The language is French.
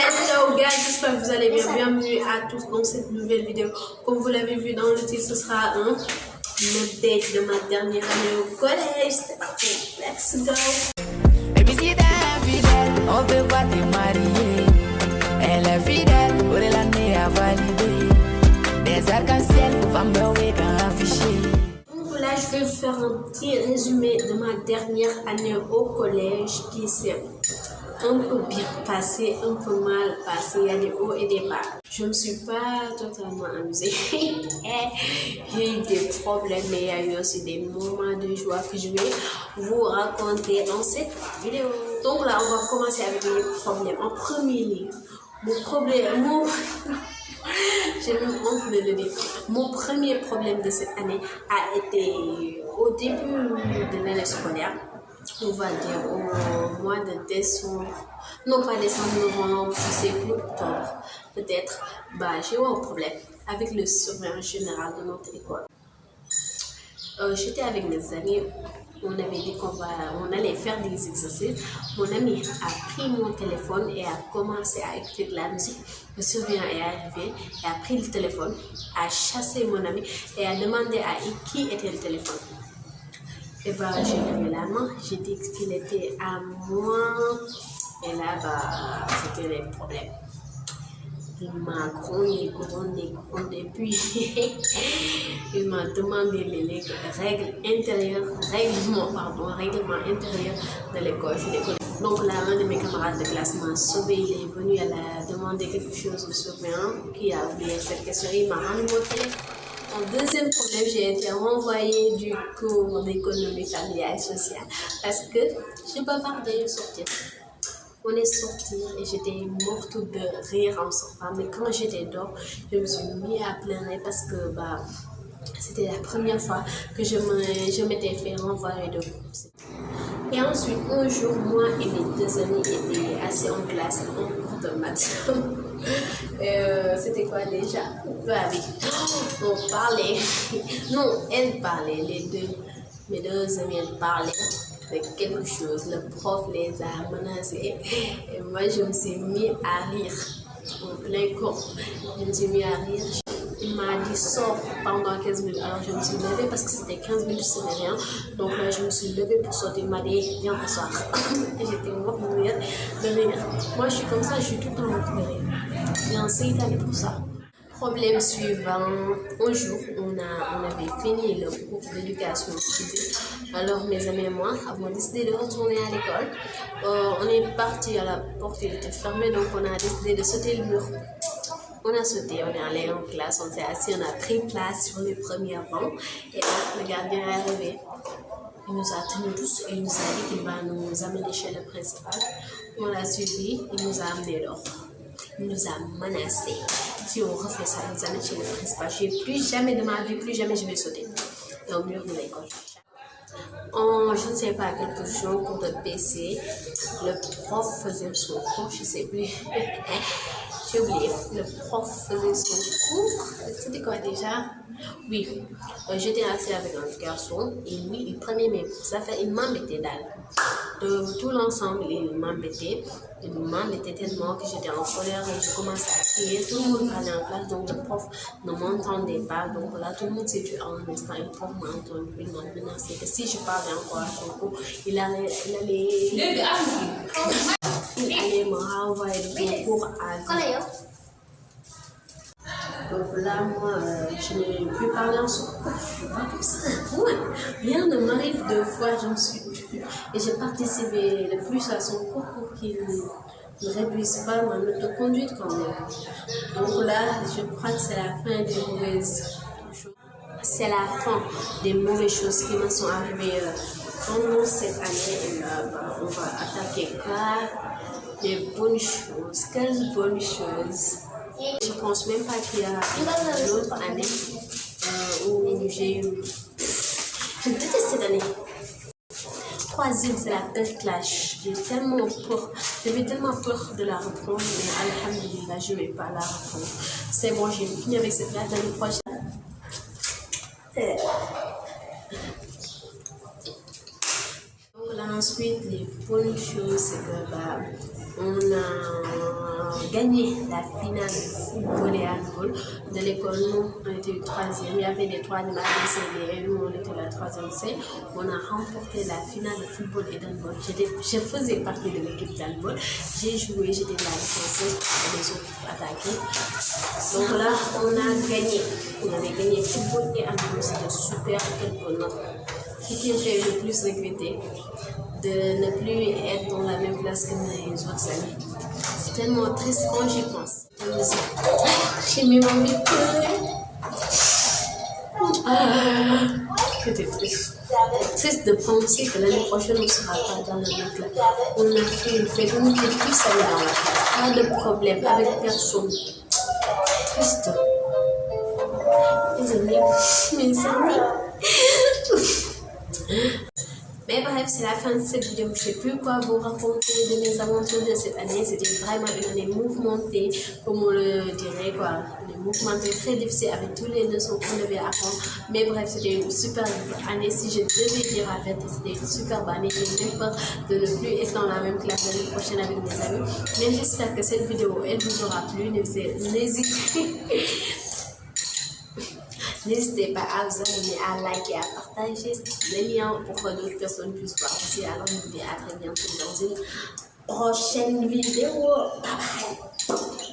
Hello guys, j'espère que vous allez bien. Bienvenue à tous dans cette nouvelle vidéo. Comme vous l'avez vu dans le titre, ce sera un update de ma dernière année au collège. C'est parti, let's go. On peut pas te marier. Elle est fidèle, pour l'année à valider. Des arcs-en-ciel, femme quand afficher. Donc là, je vais vous faire un petit résumé de ma dernière année au collège qui s'est un peu bien passé, un peu mal passé. Il y a des hauts et des bas. Je me suis pas totalement amusée. J'ai eu des problèmes, mais il y a eu aussi des moments de joie que je vais vous raconter dans cette vidéo. Donc là, on va commencer avec les problèmes. En premier lieu, j'ai même honte de le dire. Mon premier problème de cette année a été au début de l'année scolaire. On va dire au mois de décembre, non pas décembre, novembre, je sais plus, octobre, peut-être. J'ai eu un problème avec le surveillant général de notre école. J'étais avec mes amis, on avait dit on allait faire des exercices. Mon ami a pris mon téléphone et a commencé à écouter de la musique. Le surveillant est arrivé et a pris le téléphone, a chassé mon ami et a demandé à qui était le téléphone. Et j'ai levé la main, j'ai dit qu'il était à moi, et là, c'était les problèmes. Il m'a grondé, puis il m'a demandé les règlement intérieur de l'école. Donc là, l'un de mes camarades de classe m'a sauvé, il est venu, elle a demandé quelque chose au surveillant qui a oublié cette question, il m'a rendu mon téléphone. Mon deuxième problème, j'ai été renvoyée du cours d'économie familiale et sociale parce que je bavardais au sortir. On est sorti et j'étais morte de rire en sortant. Mais quand j'étais dehors, je me suis mis à pleurer parce que c'était la première fois que je m'étais fait renvoyer de cours. Et ensuite, un jour, moi et mes deux amis étaient assis en classe en cours de maths. C'était quoi déjà? On parlait. Non, elles parlaient, mes deux amis, elles parlaient de quelque chose. Le prof les a menacés. Et moi, je me suis mis à rire en plein cours. Je me suis mis à rire. Il m'a dit sors pendant 15 minutes. Alors je me suis levée parce que c'était 15 minutes, ce n'est rien. Donc là, je me suis levée pour sortir. Il m'a dit viens t'asseoir. Et j'étais morte de rire. Moi, je suis comme ça, je suis tout le temps morte de rire. J'ai un séitané pour ça. Problème suivant, un jour, on avait fini le cours d'éducation physique. Alors mes amis et moi avons décidé de retourner à l'école. On est parti à la porte, elle était fermée, donc on a décidé de sauter le mur. On a sauté, on est allé en classe, on s'est assis, on a pris place sur les premiers bancs. Et là, le gardien est arrivé. Il nous a tenus tous et il nous a dit qu'il va nous amener chez le principal. On l'a suivi, il nous a amenés dehors. Il nous a menacés. Si on refait ça, il nous amène chez le principal. Plus jamais de ma vie, plus jamais je vais sauter au mur de l'école. Je ne sais pas, quelque chose, cours de PC, le prof faisait son cours, je ne sais plus. J'ai oublié, le prof faisait son cours. C'était quoi déjà? Oui, j'étais assise avec un garçon et lui, il prenait mes affaires, il m'embêtait dalle. De tout l'ensemble, il m'embêtait tellement que j'étais en colère et je commençais à crier. Tout le monde parlait en classe, donc le prof ne m'entendait pas. Donc là, tout le monde s'est tué en un instant. Le prof m'a entendu, il m'a menacé que si je parlais encore à son cours, il allait me renvoyer de cours à vie. Donc là, moi, je n'ai plus parlé en son cours. Je ne pas comme ça. Rien ne m'arrive 2 fois, je me suis tue. Et j'ai participé le plus à son cours pour qu'il ne réduise pas ma note de conduite quand même. Donc là, je crois que c'est la fin des mauvaises choses. C'est la fin des mauvaises choses qui me sont arrivées pendant cette année. Et là, on va attaquer les bonnes choses. Quelles bonnes choses? Je ne pense même pas qu'il y a une autre année où j'ai eu... Je déteste cette année. 3e, c'est la pire classe. J'ai tellement peur. J'avais tellement peur de la reprendre, mais alhamdulillah, je ne vais pas la reprendre. C'est bon, j'ai fini avec cette classe l'année prochaine. Donc là, ensuite, les bonnes choses, c'est que on a gagné la finale de football et handball de l'école. Nous, on était le 3e. Il y avait les 3e A, B, C, D, nous, on était la 3e C. On a remporté la finale de football et d'handball. Je faisais partie de l'équipe d'handball. J'ai joué, j'étais la défenseuse et les autres attaqués. Donc là, on a gagné. On avait gagné football et handball. C'était super. Ce qui me fait le plus regretter, de ne plus être dans la même classe que mes autres amis. C'est tellement triste quand j'y pense. J'ai mis mon vie pleurer. C'était triste. Triste de penser que l'année prochaine, on ne sera pas dans la même classe. On a fait une fête, on n'était plus allés dans la classe. Pas de problème avec personne. Triste. Mes amis. Mais bref, c'est la fin de cette vidéo. Je ne sais plus quoi vous raconter de mes aventures de cette année. C'était vraiment une année mouvementée, comme on le dirait, quoi. Une mouvementée très difficile avec tous les leçons qu'on devait apprendre. Mais bref, c'était une super année. Si je devais dire la vérité, c'était une super année. J'ai même peur de ne plus être dans la même classe l'année prochaine avec mes amis. Mais j'espère que cette vidéo, elle vous aura plu. N'hésitez pas à vous abonner, à liker, à partager les liens pour que d'autres personnes puissent voir aussi. Alors, je vous dis à très bientôt dans une prochaine vidéo. Bye bye.